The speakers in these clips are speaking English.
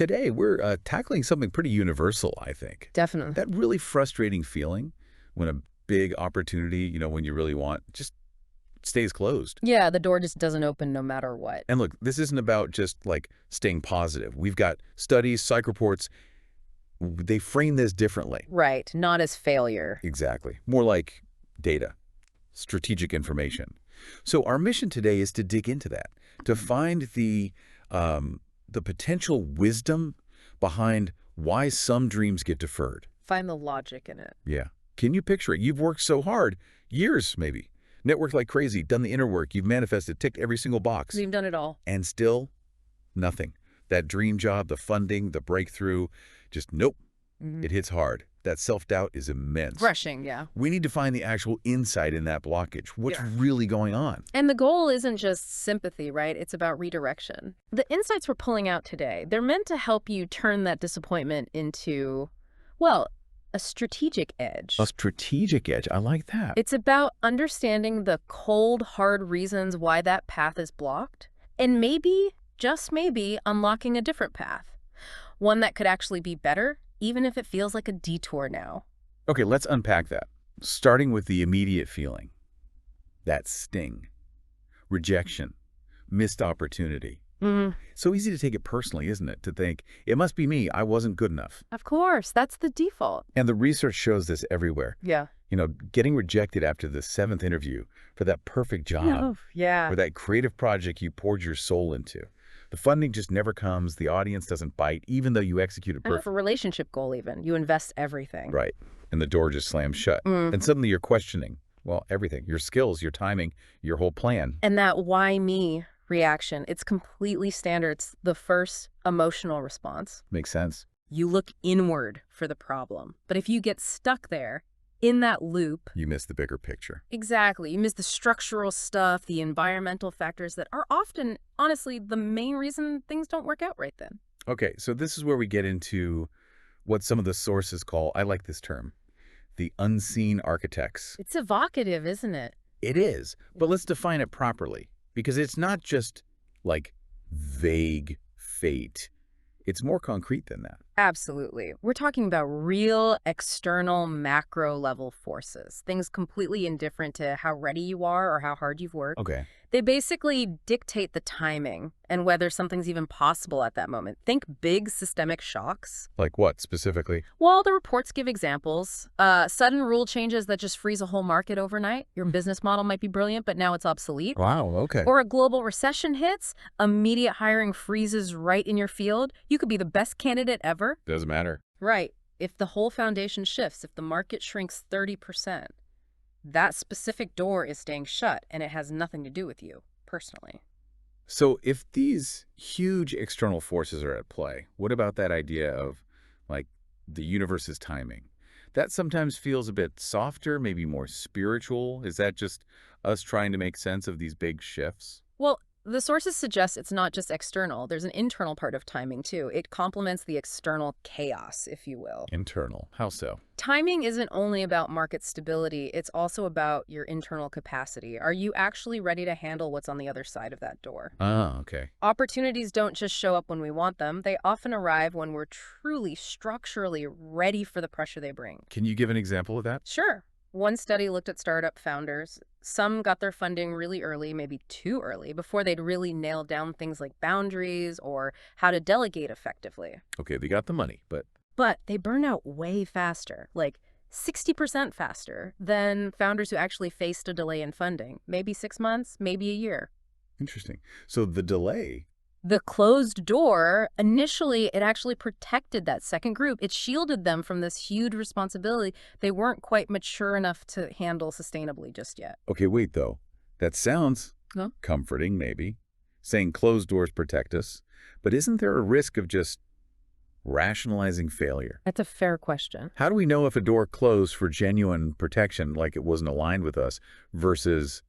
Today, we're tackling something pretty universal, I think. Definitely. That really frustrating feeling when a big opportunity, when you really want, just stays closed. Yeah, the door just doesn't open no matter what. And look, this isn't about just like staying positive. We've got studies, psych reports. They frame this differently. Right, not as failure. Exactly. More like data, strategic information. So our mission today is to dig into that, to find the potential wisdom behind why some dreams get deferred. Find the logic in it. Yeah. Can you picture it? You've worked so hard, years maybe, networked like crazy, done the inner work, you've manifested, ticked every single box. We've done it all. And still nothing. That dream job, the funding, the breakthrough, just nope. It hits hard. That self-doubt is immense. Crushing, yeah. We need to find the actual insight in that blockage. What's really going on? And the goal isn't just sympathy, right? It's about redirection. The insights we're pulling out today, they're meant to help you turn that disappointment into, well, a strategic edge. A strategic edge. I like that. It's about understanding the cold, hard reasons why that path is blocked, and maybe, just maybe, unlocking a different path. One that could actually be better, even if it feels like a detour now. Okay, let's unpack that. Starting with the immediate feeling. That sting. Rejection. Missed opportunity. So easy to take it personally, isn't it? To think, it must be me, I wasn't good enough. Of course, that's the default. And the research shows this everywhere. Yeah. Getting rejected after the 7th interview for that perfect job. Yeah. Or that creative project you poured your soul into. The funding just never comes. The audience doesn't bite, even though you executed perfectly. For a relationship goal even, you invest everything. Right. And the door just slams shut. And suddenly you're questioning, well, everything. Your skills, your timing, your whole plan. And that why me reaction, it's completely standard. It's the first emotional response. Makes sense. You look inward for the problem. But if you get stuck there, in that loop, you miss the bigger picture. Exactly. You miss the structural stuff, the environmental factors that are often, honestly, the main reason things don't work out right then. Okay, so this is where we get into what some of the sources call, I like this term, the unseen architects. It's evocative, isn't it? It is, but let's define it properly, because it's not just like vague fate. It's more concrete than that. Absolutely. We're talking about real external macro level forces, things completely indifferent to how ready you are or how hard you've worked. Okay. They basically dictate the timing and whether something's even possible at that moment. Think big systemic shocks. Like what specifically? Well, the reports give examples. Sudden rule changes that just freeze a whole market overnight. Your business model might be brilliant, but now it's obsolete. Wow, okay. Or a global recession hits, immediate hiring freezes right in your field. You could be the best candidate ever. Doesn't matter. Right. If the whole foundation shifts, if the market shrinks 30%, that specific door is staying shut, and it has nothing to do with you personally. So if these huge external forces are at play, what about that idea of, like, the universe's timing? That sometimes feels a bit softer, maybe more spiritual. Is that just us trying to make sense of these big shifts? Well, the sources suggest it's not just external. There's an internal part of timing, too. It complements the external chaos, if you will. Internal. How so? Timing isn't only about market stability. It's also about your internal capacity. Are you actually ready to handle what's on the other side of that door? Ah, okay. Opportunities don't just show up when we want them. They often arrive when we're truly structurally ready for the pressure they bring. Can you give an example of that? Sure. One study looked at startup founders. Some got their funding really early, maybe too early, before they'd really nailed down things like boundaries or how to delegate effectively. Okay, they got the money, but they burned out way faster, like 60% faster than founders who actually faced a delay in funding. Maybe 6 months, maybe a year. interesting. So the delay. The closed door, initially, it actually protected that second group. It shielded them from this huge responsibility they weren't quite mature enough to handle sustainably just yet. Okay, wait, though. That sounds comforting, maybe, saying closed doors protect us. But isn't there a risk of just rationalizing failure? That's a fair question. How do we know if a door closed for genuine protection, like it wasn't aligned with us, versus,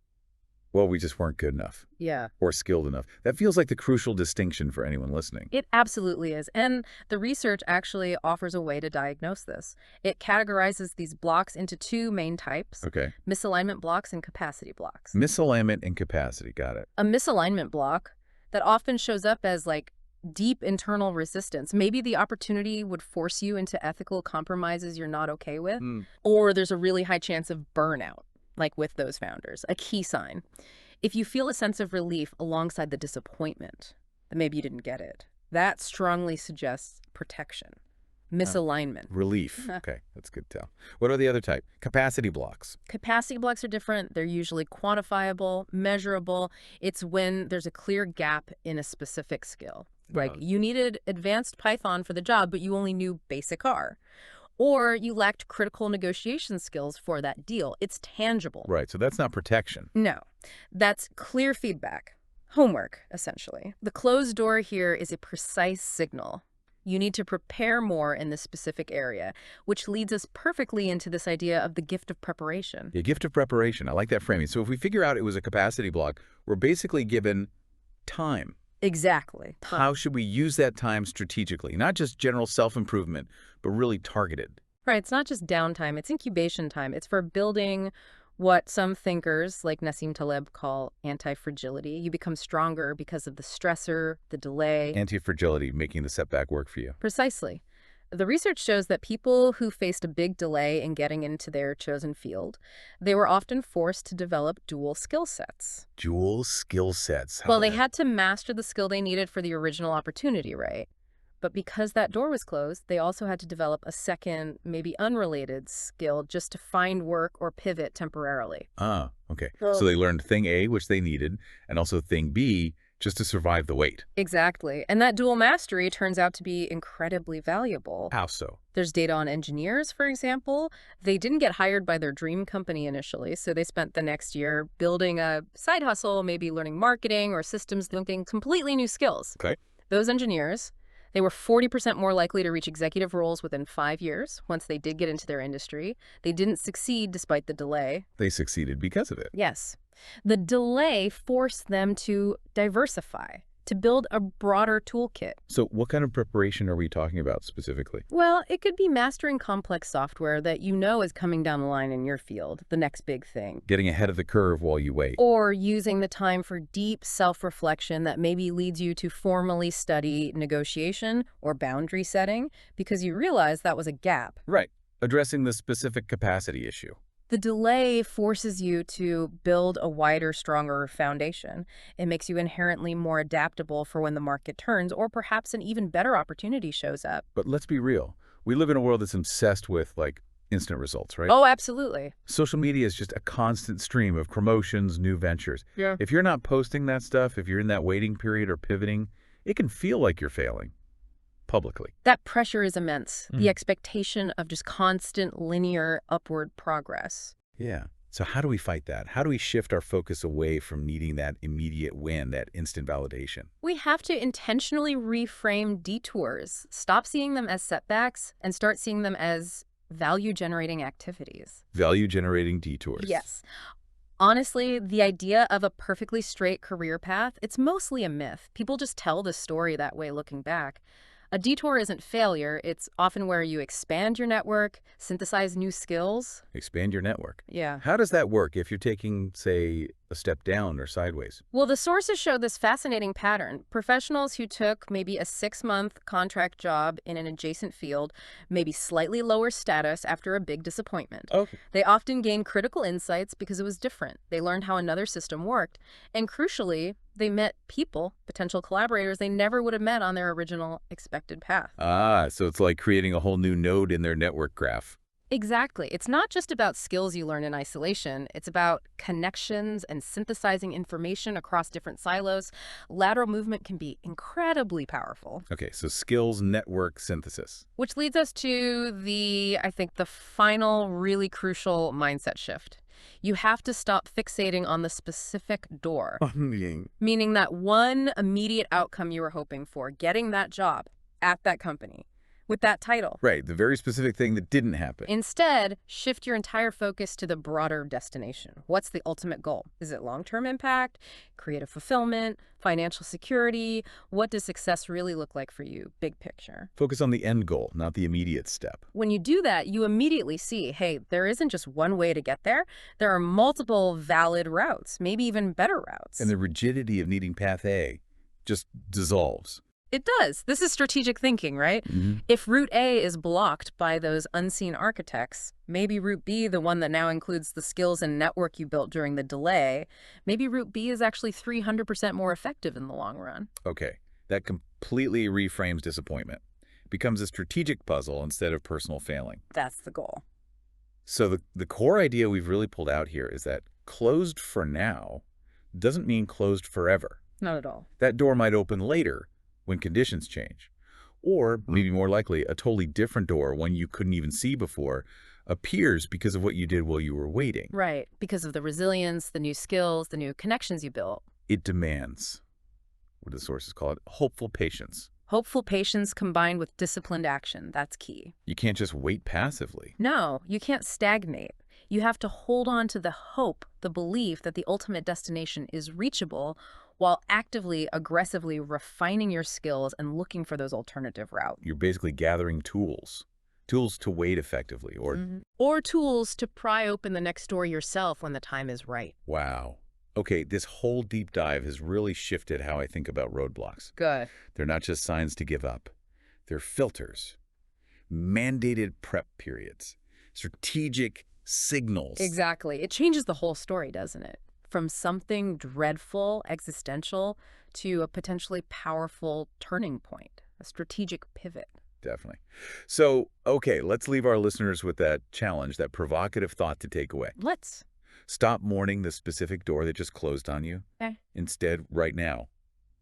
well, we just weren't good enough? Yeah. Or skilled enough? That feels like the crucial distinction for anyone listening. It absolutely is. And the research actually offers a way to diagnose this. It categorizes these blocks into two main types. Okay. Misalignment blocks and capacity blocks. Misalignment and capacity. Got it. A misalignment block that often shows up as like deep internal resistance. Maybe the opportunity would force you into ethical compromises you're not okay with, Hmm. or there's a really high chance of burnout, like with those founders, a key sign. If you feel a sense of relief alongside the disappointment that maybe you didn't get it, that strongly suggests protection, misalignment. Relief. Okay, that's good to tell. What are the other type? Capacity blocks. Capacity blocks are different. They're usually quantifiable, measurable. It's when there's a clear gap in a specific skill. Like you needed advanced Python for the job, but you only knew basic R. Or you lacked critical negotiation skills for that deal. It's tangible. Right, so that's not protection. No, that's clear feedback. Homework, essentially. The closed door here is a precise signal. You need to prepare more in this specific area, which leads us perfectly into this idea of the gift of preparation. The gift of preparation. I like that framing. So if we figure out it was a capacity block, we're basically given time. Exactly. How should we use that time strategically? Not just general self-improvement, but really targeted. Right, it's not just downtime, it's incubation time. It's for building what some thinkers like Nassim Taleb call anti-fragility. You become stronger because of the stressor, the delay. Anti-fragility, making the setback work for you. Precisely. The research shows that people who faced a big delay in getting into their chosen field, they were often forced to develop dual skill sets. Dual skill sets. Well, they had to master the skill they needed for the original opportunity, right? But because that door was closed, they also had to develop a second, maybe unrelated skill just to find work or pivot temporarily. Ah, okay. So they learned thing A, which they needed, and also thing B, just to survive the wait. Exactly. And that dual mastery turns out to be incredibly valuable. How so? There's data on engineers, for example. They didn't get hired by their dream company initially, so they spent the next year building a side hustle, maybe learning marketing or systems thinking, completely new skills. Okay. Those engineers, they were 40% more likely to reach executive roles within 5 years once they did get into their industry. They didn't succeed despite the delay. They succeeded because of it. Yes. The delay forced them to diversify, to build a broader toolkit. So what kind of preparation are we talking about specifically? Well, it could be mastering complex software that you know is coming down the line in your field, the next big thing. Getting ahead of the curve while you wait. Or using the time for deep self-reflection that maybe leads you to formally study negotiation or boundary setting because you realize that was a gap. Right. Addressing the specific capacity issue. The delay forces you to build a wider, stronger foundation. It makes you inherently more adaptable for when the market turns, or perhaps an even better opportunity shows up. But let's be real. We live in a world that's obsessed with, like, instant results, right? Oh, absolutely. Social media is just a constant stream of promotions, new ventures. Yeah. If you're not posting that stuff, if you're in that waiting period or pivoting, it can feel like you're failing publicly. That pressure is immense. The expectation of just constant linear upward progress. Yeah. So how do we fight that? How do we shift our focus away from needing that immediate win, that instant validation? We have to intentionally reframe detours, stop seeing them as setbacks, and start seeing them as value-generating activities. Value-generating detours. Yes. Honestly, the idea of a perfectly straight career path, it's mostly a myth. People just tell the story that way looking back. A detour isn't failure. It's often where you expand your network, synthesize new skills. Expand your network. Yeah. How does that work if you're taking, say, a step down or sideways? Well, the sources show this fascinating pattern. Professionals who took maybe a 6-month contract job in an adjacent field, maybe slightly lower status after a big disappointment. Okay. They often gained critical insights because it was different. They learned how another system worked. And crucially, they met people, potential collaborators they never would have met on their original expected path. Ah, so it's like creating a whole new node in their network graph. Exactly. It's not just about skills you learn in isolation. It's about connections and synthesizing information across different silos. Lateral movement can be incredibly powerful. Okay, so skills network synthesis. Which leads us to I think, the final really crucial mindset shift. You have to stop fixating on the specific door, meaning that one immediate outcome you were hoping for, getting that job at that company with that title. Right, the very specific thing that didn't happen. Instead, shift your entire focus to the broader destination. What's the ultimate goal? Is it long-term impact, creative fulfillment, financial security? What does success really look like for you? Big picture. Focus on the end goal, not the immediate step. When you do that, you immediately see, hey, there isn't just one way to get there. There are multiple valid routes, maybe even better routes. And the rigidity of needing path A just dissolves. It does. This is strategic thinking, right? Hmm. If route A is blocked by those unseen architects, maybe route B, the one that now includes the skills and network you built during the delay, maybe route B is actually 300% more effective in the long run. Okay, that completely reframes disappointment. Becomes a strategic puzzle instead of personal failing. That's the goal. So the core idea we've really pulled out here is that closed for now doesn't mean closed forever. Not at all. That door might open later when conditions change. Or, maybe more likely, a totally different door, one you couldn't even see before, appears because of what you did while you were waiting. Right, because of the resilience, the new skills, the new connections you built. It demands, what do the sources call it, hopeful patience. Hopeful patience combined with disciplined action, that's key. You can't just wait passively. No, you can't stagnate. You have to hold on to the hope, the belief that the ultimate destination is reachable while actively, aggressively refining your skills and looking for those alternative routes. You're basically gathering tools. Tools to wait effectively, or, Or tools to pry open the next door yourself when the time is right. wow. Okay, this whole deep dive has really shifted how I think about roadblocks. Good. They're not just signs to give up. They're filters, mandated prep periods, strategic signals. Exactly. It changes the whole story, doesn't it? From something dreadful, existential, to a potentially powerful turning point, a strategic pivot. Definitely. So, okay, let's leave our listeners with that challenge, that provocative thought to take away. Let's. Stop mourning the specific door that just closed on you. Okay. Instead, right now,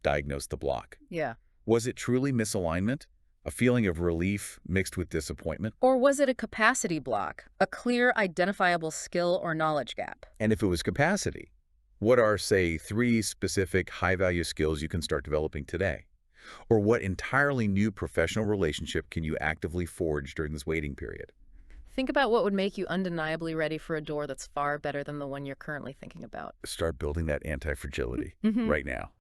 diagnose the block. Yeah. Was it truly misalignment? A feeling of relief mixed with disappointment? Or was it a capacity block, a clear, identifiable skill or knowledge gap? And if it was capacity, what are, say, 3 specific high-value skills you can start developing today? Or what entirely new professional relationship can you actively forge during this waiting period? Think about what would make you undeniably ready for a door that's far better than the one you're currently thinking about. Start building that anti-fragility Mhm. right now.